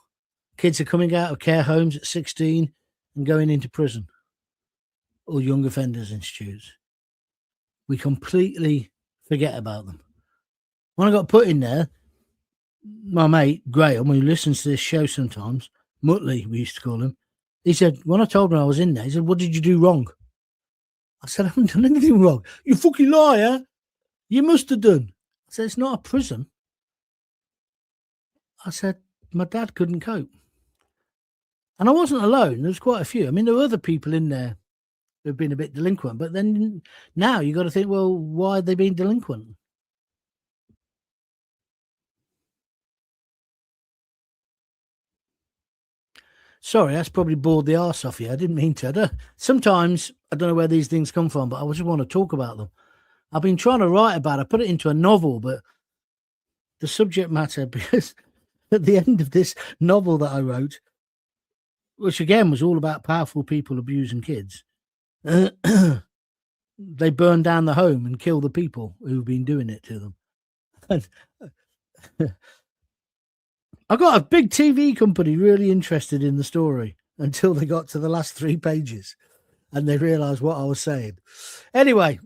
Kids are coming out of care homes at 16 and going into prison or young offenders institutes. We completely forget about them. When I got put in there, my mate, Graham, who listens to this show sometimes, Muttley, we used to call him, he said, when I told him I was in there, he said, what did you do wrong? I said, I haven't done anything wrong. You fucking liar. You must have done. I said, it's not a prison. I said, my dad couldn't cope. And I wasn't alone. There was quite a few. I mean, there were other people in there who have been a bit delinquent. But then now you got to think, well, why are they being delinquent? Sorry, that's probably bored the arse off you. I didn't mean to. Sometimes I don't know where these things come from, but I just want to talk about them. I've been trying to write about it. I put it into a novel, but the subject matter, because at the end of this novel that I wrote, which again was all about powerful people abusing kids, they burn down the home and kill the people who've been doing it to them. And I got a big TV company really interested in the story until they got to the last 3 pages and they realised what I was saying. Anyway,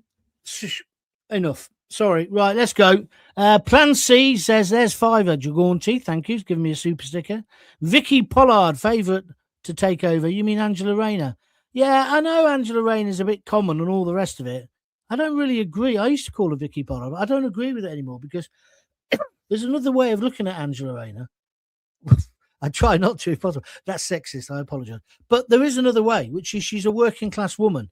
enough. Sorry. Right, let's go. Plan C says, there's Fiver. Jaunty, thank you. He's giving me a super sticker. Vicky Pollard, favourite to take over. You mean Angela Rayner? Yeah, I know Angela Rayner is a bit common and all the rest of it. I don't really agree. I used to call her Vicky Pollard, but I don't agree with it anymore because there's another way of looking at Angela Rayner. I try not to if possible. That's sexist. I apologise. But there is another way, which is she's a working class woman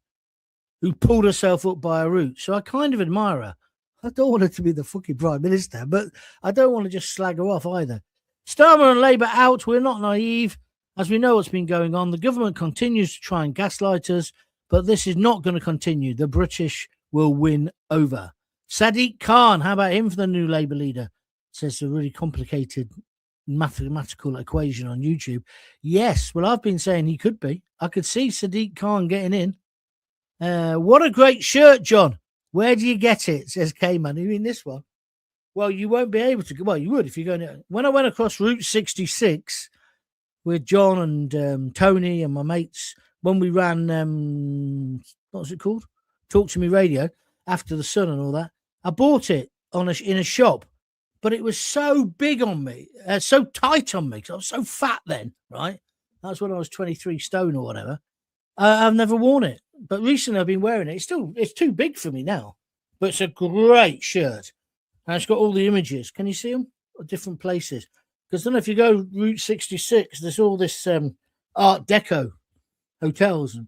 who pulled herself up by her roots. So I kind of admire her. I don't want her to be the fucking Prime Minister, but I don't want to just slag her off either. Starmer and Labour out. We're not naive. As we know what's been going on, the government continues to try and gaslight us, but this is not going to continue. The British will win over. Sadiq Khan, how about him for the new Labour leader? Says a really complicated mathematical equation on YouTube. Yes, well, I've been saying he could be. I could see Sadiq Khan getting in. What a great shirt, John. Where do you get it? Says K-Man. You mean this one? Well, you won't be able to. Well, you would if you're going to. When I went across Route 66 with John and Tony and my mates, when we ran What was it called? Talk to Me Radio, After the Sun and all that. I bought it in a shop, but it was so big on me, so tight on me, because I was so fat then, right? That's when I was 23 stone or whatever. I've never worn it, but recently I've been wearing it. It's too big for me now, but it's a great shirt. And it's got all the images. Can you see them? At different places. Because then if you go Route 66, there's all this Art Deco hotels. And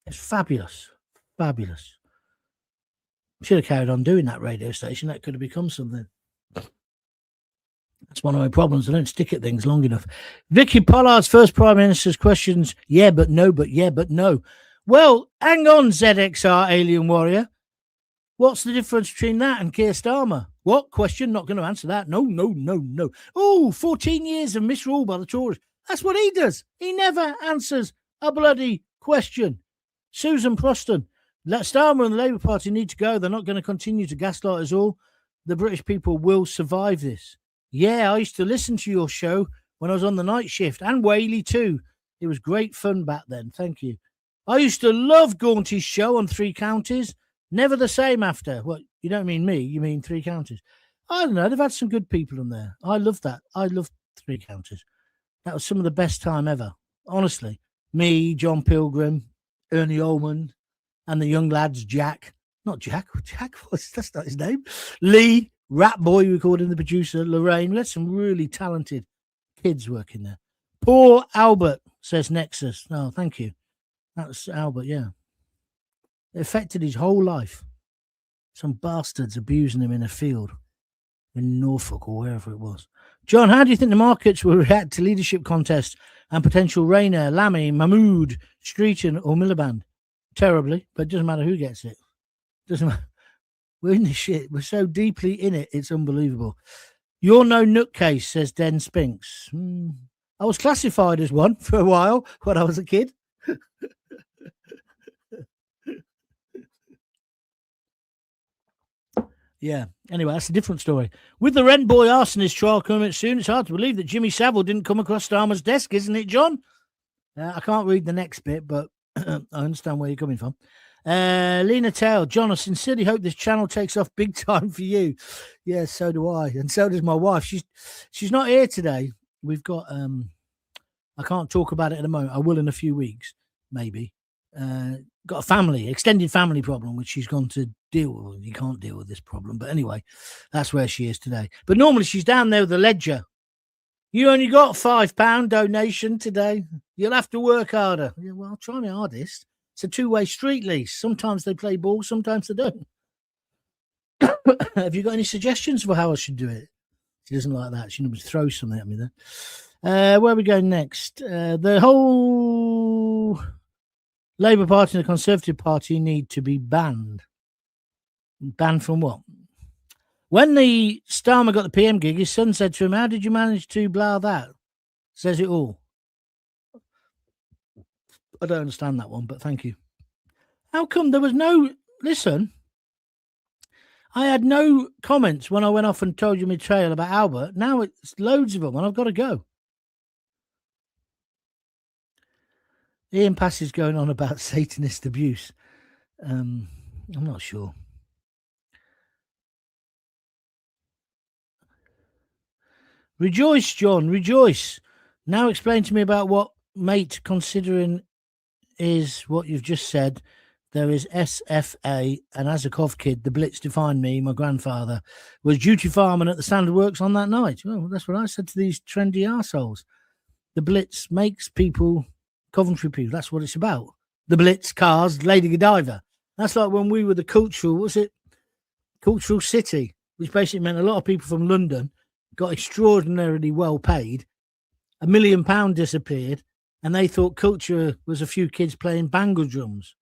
it's fabulous. Fabulous. Should have carried on doing that radio station. That could have become something. That's one of my problems. I don't stick at things long enough. Vicky Pollard's first Prime Minister's questions. Yeah, but no, but yeah, but no. Well, hang on, ZXR Alien Warrior. What's the difference between that and Keir Starmer? What? Question? Not going to answer that. No. Oh, 14 years of misrule by the Tories. That's what he does. He never answers a bloody question. Susan Proston. Starmer and the Labour Party need to go. They're not going to continue to gaslight us all. The British people will survive this. Yeah, I used to listen to your show when I was on the night shift, and Whaley too. It was great fun back then. Thank you. I used to love Gaunty's show on Three Counties. Never the same after. What, you don't mean me, you mean Three Counties. I don't know, they've had some good people on there. I love that. I love Three Counties. That was some of the best time ever. Honestly. Me, John Pilgrim, Ernie Allman, and the young lads, Jack. Not Jack. Jack was, that's not his name. Lee, Rat Boy, recording the producer, Lorraine. We had some really talented kids working there. Poor Albert, says Nexus. Oh, thank you. That's Albert, yeah. It affected his whole life. Some bastards abusing him in a field in Norfolk or wherever it was. John, how do you think the markets will react to leadership contests and potential Rayner, Lammy, Mahmood, Streeton or Miliband? Terribly, but it doesn't matter who gets it. Doesn't matter. We're in this shit. We're so deeply in it. It's unbelievable. You're no nutcase, says Den Spinks. I was classified as one for a while when I was a kid. Yeah. Anyway, that's a different story. With the Rent Boy arsonist trial coming soon, it's hard to believe that Jimmy Savile didn't come across Starmer's desk, isn't it, John? I can't read the next bit, but I understand where you're coming from. Lena Tail, John, I sincerely hope this channel takes off big time for you. Yeah, so do I. And so does my wife. She's not here today. We've got, I can't talk about it at the moment. I will in a few weeks, maybe. Got a extended family problem, which she's gone to deal with. You can't deal with this problem. But anyway, that's where she is today. But normally she's down there with the ledger. You only got £5 donation today. You'll have to work harder. Yeah, well, I'll try my hardest. It's a two-way street lease. Sometimes they play ball, sometimes they don't. Have you got any suggestions for how I should do it? She doesn't like that. She normally throws something at me there. Where are we going next? The whole Labour Party and the Conservative Party need to be banned. Banned from what? When the Starmer got the PM gig, his son said to him, how did you manage to blah that? Says it all. I don't understand that one, but thank you. How come there was no... Listen, I had no comments when I went off and told you my trail about Albert. Now it's loads of them, and I've got to go. Ian Pass is going on about Satanist abuse. I'm not sure. Rejoice, John, rejoice. Now explain to me about what mate considering is what you've just said. There is SFA, an Azakov kid. The Blitz defined me. My grandfather was duty fireman at the Standard Works on that night. Well, that's what I said to these trendy arseholes. The Blitz makes people, Coventry people, that's what it's about. The Blitz, cars, Lady Godiva. That's like when we were the cultural city, which basically meant a lot of people from London got extraordinarily well paid. £1 million disappeared, and they thought culture was a few kids playing bangle drums.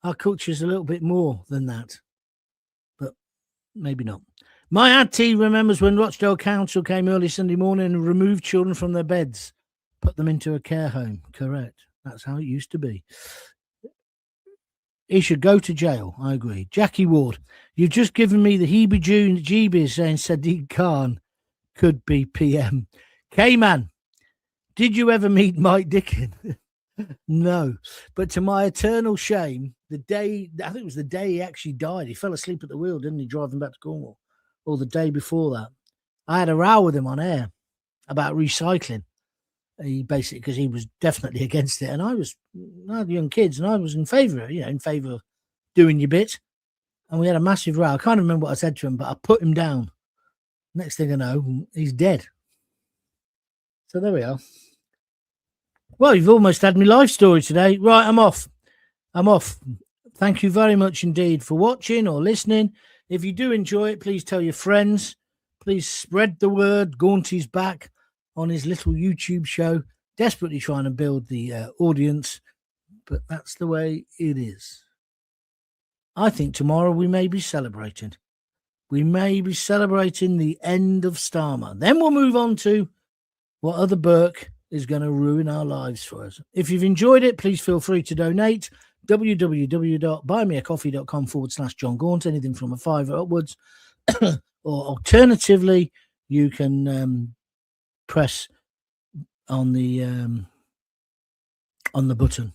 Our culture is a little bit more than that, but maybe not. My auntie remembers when Rochdale Council came early Sunday morning and removed children from their beds, put them into a care home. Correct. That's how it used to be. He should go to jail. I agree. Jackie Ward, you've just given me the heebie-jeebies saying Sadiq Khan could be PM. K-Man, did you ever meet Mike Dickin? No, but to my eternal shame, I think it was the day he actually died. He fell asleep at the wheel, didn't he, driving back to Cornwall? Or the day before that. I had a row with him on air about recycling. He basically, because he was definitely against it. And I had young kids and I was in favour of doing your bit. And we had a massive row. I can't remember what I said to him, but I put him down. Next thing I know, he's dead. So there we are. Well, you've almost had my life story today. Right, I'm off. Thank you very much indeed for watching or listening. If you do enjoy it, please tell your friends. Please spread the word. Gaunty's back on his little YouTube show, desperately trying to build the audience, but that's the way it is. I think tomorrow we may be celebrating. We may be celebrating the end of Starmer. Then we'll move on to what other Burke is going to ruin our lives for us. If you've enjoyed it, please feel free to donate. www.buymeacoffee.com/John Gaunt, anything from $5 upwards. Or alternatively, you can press on the button.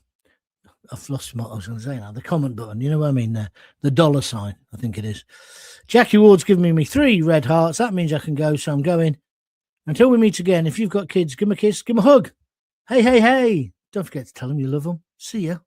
I've lost what I was going to say now. The comment button, you know what I mean there? The $sign, I think it is. Jackie Ward's giving me 3 red hearts. That means I can go, so I'm going. Until we meet again, if you've got kids, give them a kiss, give them a hug. Hey. Don't forget to tell them you love them. See ya.